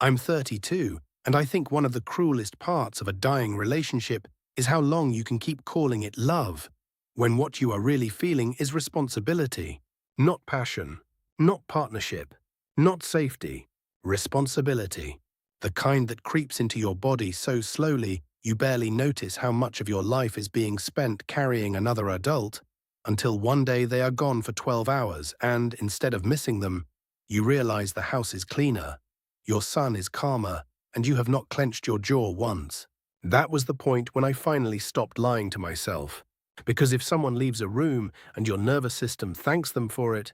I'm 32, and I think one of the cruelest parts of a dying relationship is how long you can keep calling it love, when what you are really feeling is responsibility, not passion, not partnership, not safety, responsibility. The kind that creeps into your body so slowly you barely notice how much of your life is being spent carrying another adult, until one day they are gone for 12 hours and, instead of missing them, you realize the house is cleaner, your son is calmer, and you have not clenched your jaw once. That was the point when I finally stopped lying to myself. Because if someone leaves a room and your nervous system thanks them for it,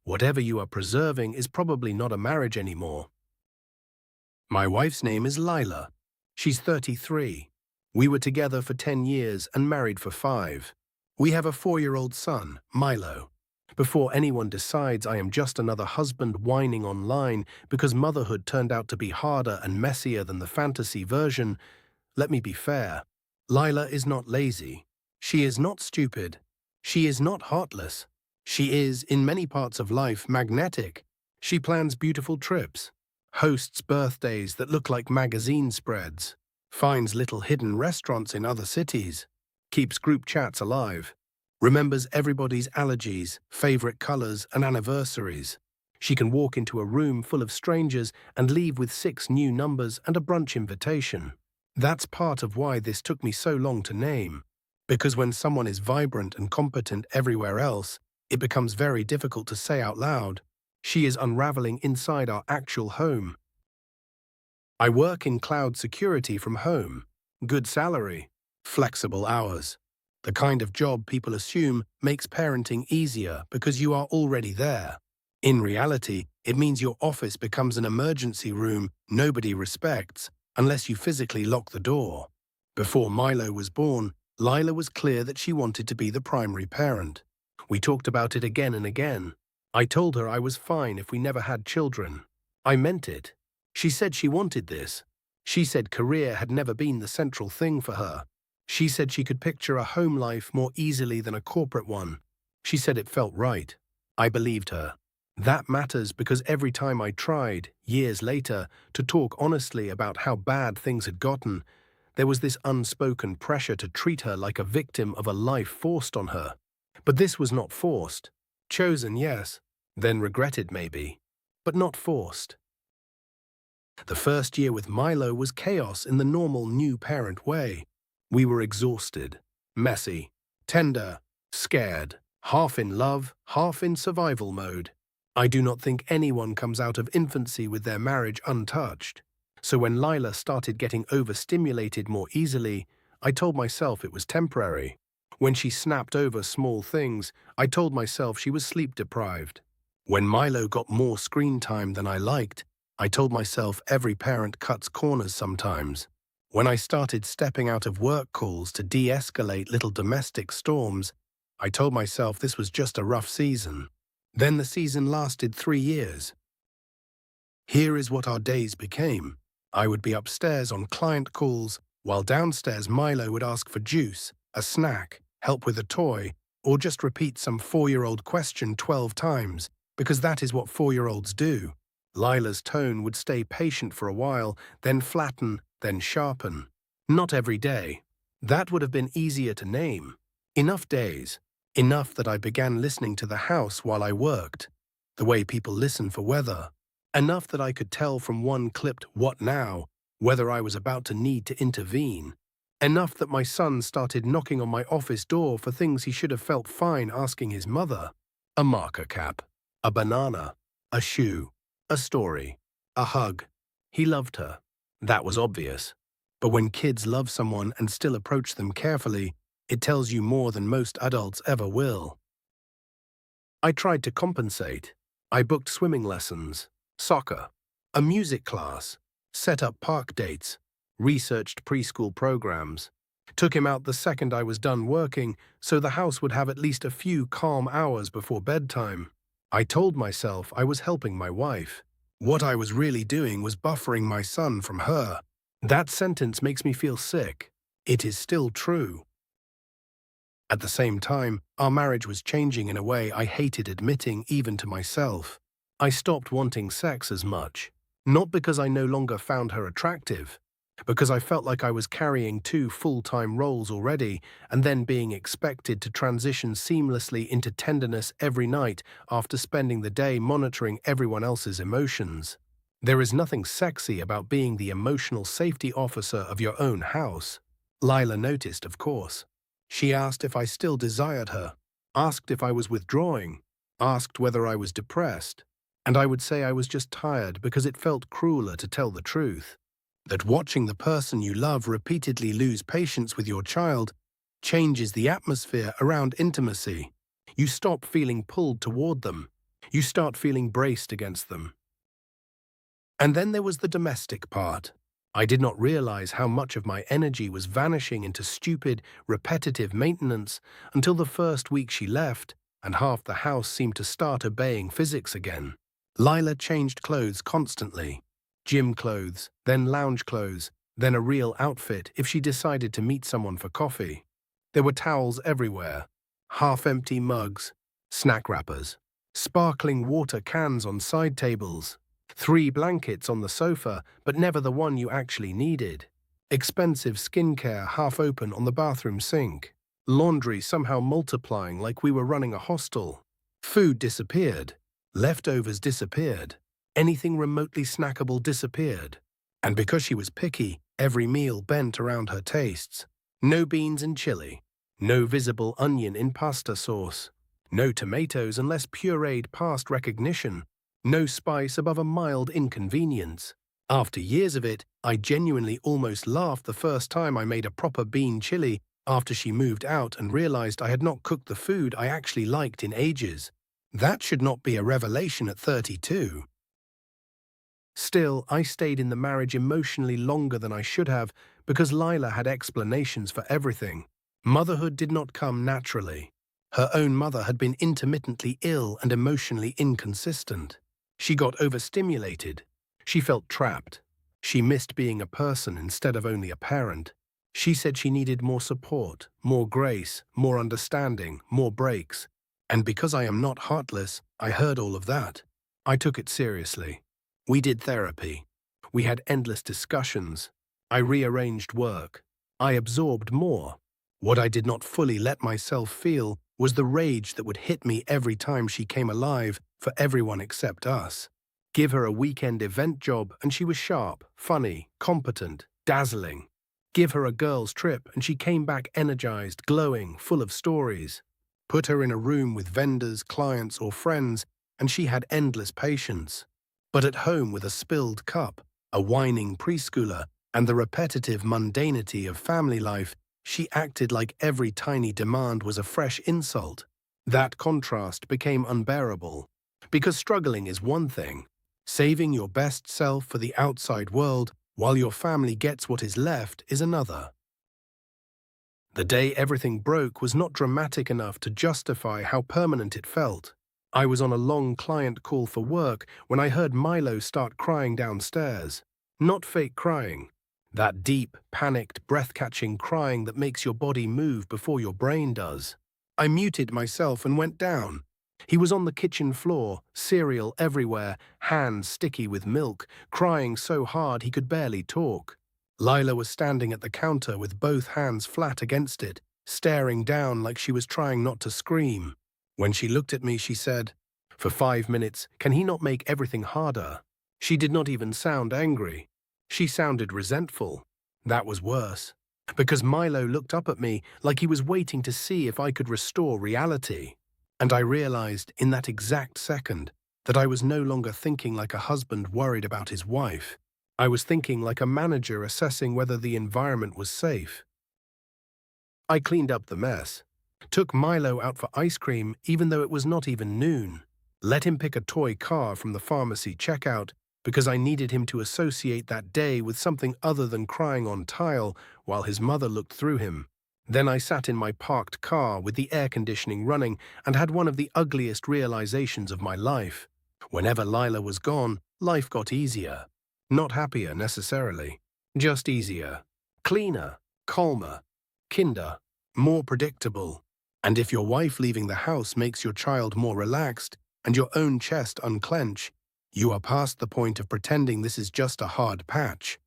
whatever you are preserving is probably not a marriage anymore. My wife's name is Lila. She's 33. We were together for 10 years and married for 5. We have a 4-year-old son, Milo. Before anyone decides I am just another husband whining online because motherhood turned out to be harder and messier than the fantasy version, let me be fair. Lila is not lazy. She is not stupid. She is not heartless. She is, in many parts of life, magnetic. She plans beautiful trips, hosts birthdays that look like magazine spreads, finds little hidden restaurants in other cities, keeps group chats alive, remembers everybody's allergies, favorite colors, and anniversaries. She can walk into a room full of strangers and leave with 6 new numbers and a brunch invitation. That's part of why this took me so long to name. Because when someone is vibrant and competent everywhere else, it becomes very difficult to say out loud, she is unraveling inside our actual home. I work in cloud security from home. Good salary, flexible hours. The kind of job people assume makes parenting easier because you are already there. In reality, it means your office becomes an emergency room nobody respects unless you physically lock the door. Before Milo was born, Lila was clear that she wanted to be the primary parent. We talked about it again and again. I told her I was fine if we never had children. I meant it. She said she wanted this. She said career had never been the central thing for her. She said she could picture a home life more easily than a corporate one. She said it felt right. I believed her. That matters because every time I tried, years later, to talk honestly about how bad things had gotten, there was this unspoken pressure to treat her like a victim of a life forced on her. But this was not forced. Chosen, yes, then regretted maybe, but not forced. The first year with Milo was chaos in the normal new parent way. We were exhausted, messy, tender, scared, half in love, half in survival mode. I do not think anyone comes out of infancy with their marriage untouched. So when Lila started getting overstimulated more easily, I told myself it was temporary. When she snapped over small things, I told myself she was sleep-deprived. When Milo got more screen time than I liked, I told myself every parent cuts corners sometimes. When I started stepping out of work calls to de-escalate little domestic storms, I told myself this was just a rough season. Then the season lasted 3 years. Here is what our days became. I would be upstairs on client calls, while downstairs Milo would ask for juice, a snack, help with a toy, or just repeat some 4-year-old question 12 times, because that is what 4-year-olds do. Lila's tone would stay patient for a while, then flatten, then sharpen. Not every day. That would have been easier to name. Enough days. Enough that I began listening to the house while I worked, the way people listen for weather. Enough that I could tell from one clipped "what now" whether I was about to need to intervene. Enough that my son started knocking on my office door for things he should have felt fine asking his mother. A marker cap, a banana, a shoe, a story, a hug. He loved her. That was obvious. But when kids love someone and still approach them carefully, it tells you more than most adults ever will. I tried to compensate. I booked swimming lessons, soccer, a music class, set up park dates, researched preschool programs, took him out the second I was done working so the house would have at least a few calm hours before bedtime. I told myself I was helping my wife. What I was really doing was buffering my son from her. That sentence makes me feel sick. It is still true. At the same time, our marriage was changing in a way I hated admitting even to myself. I stopped wanting sex as much. Not because I no longer found her attractive, because I felt like I was carrying two full-time roles already and then being expected to transition seamlessly into tenderness every night after spending the day monitoring everyone else's emotions. There is nothing sexy about being the emotional safety officer of your own house. Lila noticed, of course. She asked if I still desired her, asked if I was withdrawing, asked whether I was depressed, and I would say I was just tired because it felt crueler to tell the truth. That watching the person you love repeatedly lose patience with your child changes the atmosphere around intimacy. You stop feeling pulled toward them. You start feeling braced against them. And then there was the domestic part. I did not realize how much of my energy was vanishing into stupid, repetitive maintenance until the first week she left, and half the house seemed to start obeying physics again. Lila changed clothes constantly. Gym clothes, then lounge clothes, then a real outfit if she decided to meet someone for coffee. There were towels everywhere, half-empty mugs, snack wrappers, sparkling water cans on side tables, 3 blankets on the sofa, but never the one you actually needed, expensive skincare half open on the bathroom sink, laundry somehow multiplying like we were running a hostel. Food disappeared, leftovers disappeared, anything remotely snackable disappeared. And because she was picky, every meal bent around her tastes. No beans in chili, no visible onion in pasta sauce, no tomatoes unless pureed past recognition, no spice above a mild inconvenience. After years of it, I genuinely almost laughed the first time I made a proper bean chili after she moved out and realized I had not cooked the food I actually liked in ages. That should not be a revelation at 32. Still, I stayed in the marriage emotionally longer than I should have because Lila had explanations for everything. Motherhood did not come naturally. Her own mother had been intermittently ill and emotionally inconsistent. She got overstimulated. She felt trapped. She missed being a person instead of only a parent. She said she needed more support, more grace, more understanding, more breaks. And because I am not heartless, I heard all of that. I took it seriously. We did therapy. We had endless discussions. I rearranged work. I absorbed more. What I did not fully let myself feel was the rage that would hit me every time she came alive for everyone except us. Give her a weekend event job and she was sharp, funny, competent, dazzling. Give her a girls' trip and she came back energized, glowing, full of stories. Put her in a room with vendors, clients, or friends, and she had endless patience. But at home with a spilled cup, a whining preschooler, and the repetitive mundanity of family life, she acted like every tiny demand was a fresh insult. That contrast became unbearable. Because struggling is one thing. Saving your best self for the outside world while your family gets what is left is another. The day everything broke was not dramatic enough to justify how permanent it felt. I was on a long client call for work when I heard Milo start crying downstairs. Not fake crying. That deep, panicked, breath-catching crying that makes your body move before your brain does. I muted myself and went down. He was on the kitchen floor, cereal everywhere, hands sticky with milk, crying so hard he could barely talk. Lila was standing at the counter with both hands flat against it, staring down like she was trying not to scream. When she looked at me, she said, "For 5 minutes, can he not make everything harder?" She did not even sound angry. She sounded resentful. That was worse, because Milo looked up at me like he was waiting to see if I could restore reality. And I realized in that exact second that I was no longer thinking like a husband worried about his wife. I was thinking like a manager assessing whether the environment was safe. I cleaned up the mess. Took Milo out for ice cream even though it was not even noon. Let him pick a toy car from the pharmacy checkout because I needed him to associate that day with something other than crying on tile while his mother looked through him. Then I sat in my parked car with the air conditioning running and had one of the ugliest realizations of my life. Whenever Lila was gone, life got easier. Not happier necessarily, just easier. Cleaner, calmer, kinder, more predictable. And if your wife leaving the house makes your child more relaxed and your own chest unclench, You are past the point of pretending this is just a hard patch.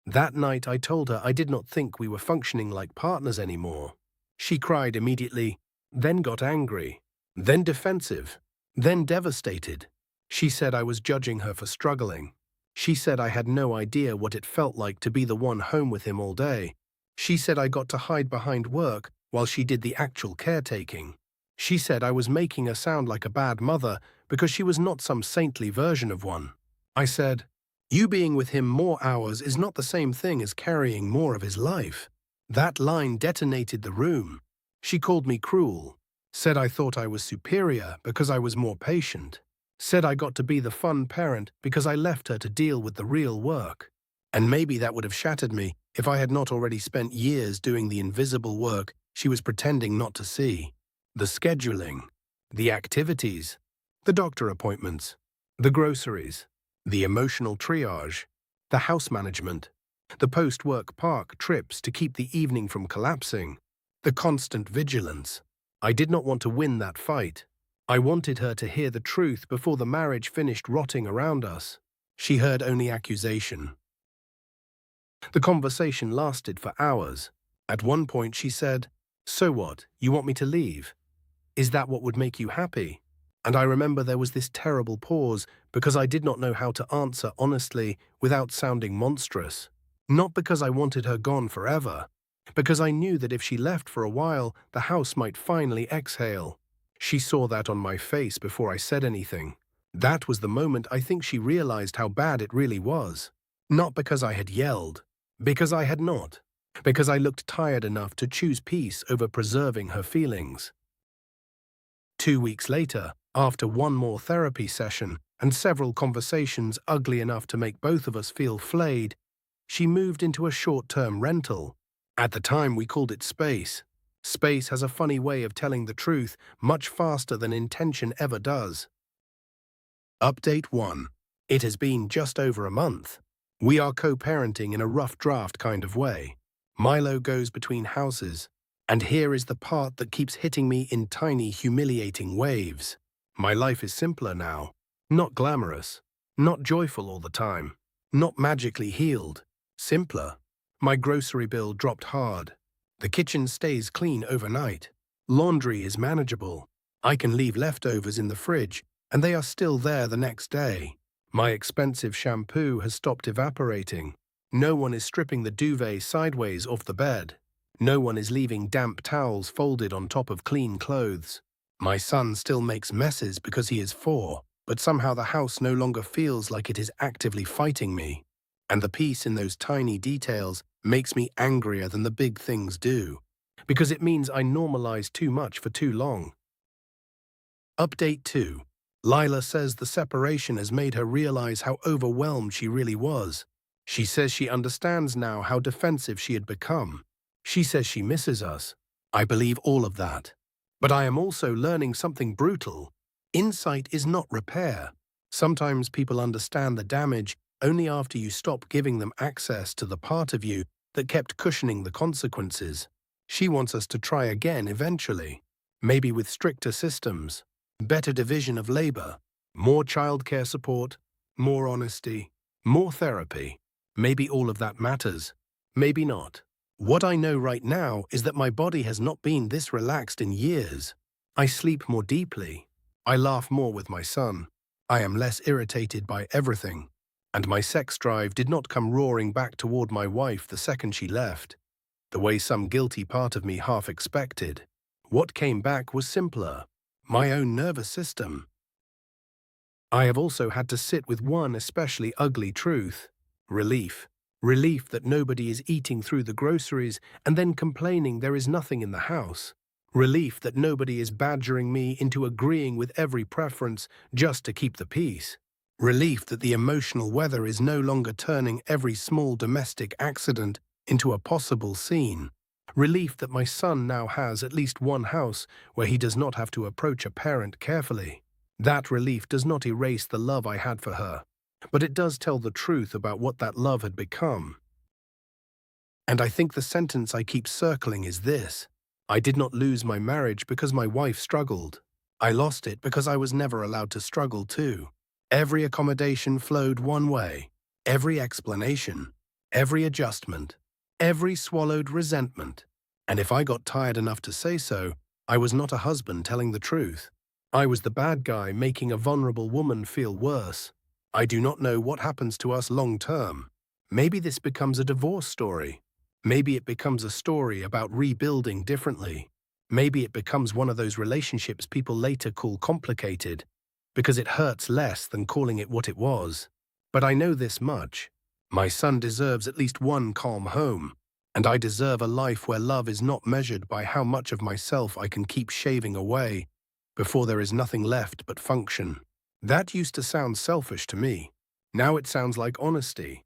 That night I told her I did not think we were functioning like partners anymore. She cried immediately, then got angry, then defensive, then devastated. She said I was judging her for struggling. She said I had no idea what it felt like to be the one home with him all day. She said I got to hide behind work while she did the actual caretaking. She said I was making her sound like a bad mother because she was not some saintly version of one. I said, you being with him more hours is not the same thing as carrying more of his life. That line detonated the room. She called me cruel, said I thought I was superior because I was more patient, said I got to be the fun parent because I left her to deal with the real work. And maybe that would have shattered me if I had not already spent years doing the invisible work she was pretending not to see. The scheduling, the activities, the doctor appointments, the groceries, the emotional triage, the house management, the post-work park trips to keep the evening from collapsing, the constant vigilance. I did not want to win that fight. I wanted her to hear the truth before the marriage finished rotting around us. She heard only accusation. The conversation lasted for hours. At one point she said, "So what, you want me to leave? Is that what would make you happy?" And I remember there was this terrible pause because I did not know how to answer honestly without sounding monstrous. Not because I wanted her gone forever, because I knew that if she left for a while, the house might finally exhale. She saw that on my face before I said anything. That was the moment I think she realized how bad it really was. Not because I had yelled, because I had not, because I looked tired enough to choose peace over preserving her feelings. 2 weeks later, after one more therapy session and several conversations ugly enough to make both of us feel flayed, she moved into a short-term rental. At the time we called it space. Space has a funny way of telling the truth much faster than intention ever does. Update 1. It has been just over a month. We are co-parenting in a rough draft kind of way. Milo goes between houses, and here is the part that keeps hitting me in tiny, humiliating waves. My life is simpler now. Not glamorous. Not joyful all the time. Not magically healed. Simpler. My grocery bill dropped hard. The kitchen stays clean overnight. Laundry is manageable. I can leave leftovers in the fridge, and they are still there the next day. My expensive shampoo has stopped evaporating. No one is stripping the duvet sideways off the bed. No one is leaving damp towels folded on top of clean clothes. My son still makes messes because he is 4, but somehow the house no longer feels like it is actively fighting me. And the peace in those tiny details makes me angrier than the big things do, because it means I normalize too much for too long. Update 2. Lila says the separation has made her realize how overwhelmed she really was. She says she understands now how defensive she had become. She says she misses us. I believe all of that. But I am also learning something brutal. Insight is not repair. Sometimes people understand the damage only after you stop giving them access to the part of you that kept cushioning the consequences. She wants us to try again eventually, maybe with stricter systems, better division of labor, more childcare support, more honesty, more therapy. Maybe all of that matters. Maybe not. What I know right now is that my body has not been this relaxed in years. I sleep more deeply. I laugh more with my son. I am less irritated by everything. And my sex drive did not come roaring back toward my wife the second she left, the way some guilty part of me half expected. What came back was simpler. My own nervous system. I have also had to sit with one especially ugly truth. Relief. Relief that nobody is eating through the groceries and then complaining there is nothing in the house. Relief that nobody is badgering me into agreeing with every preference just to keep the peace. Relief that the emotional weather is no longer turning every small domestic accident into a possible scene. Relief that my son now has at least one house where he does not have to approach a parent carefully. That relief does not erase the love I had for her, but it does tell the truth about what that love had become. And I think the sentence I keep circling is this: I did not lose my marriage because my wife struggled. I lost it because I was never allowed to struggle too. Every accommodation flowed one way, every explanation, every adjustment, every swallowed resentment. And if I got tired enough to say so, I was not a husband telling the truth. I was the bad guy making a vulnerable woman feel worse. I do not know what happens to us long term. Maybe this becomes a divorce story. Maybe it becomes a story about rebuilding differently. Maybe it becomes one of those relationships people later call complicated, because it hurts less than calling it what it was. But I know this much. My son deserves at least one calm home, and I deserve a life where love is not measured by how much of myself I can keep shaving away before there is nothing left but function. That used to sound selfish to me. Now it sounds like honesty.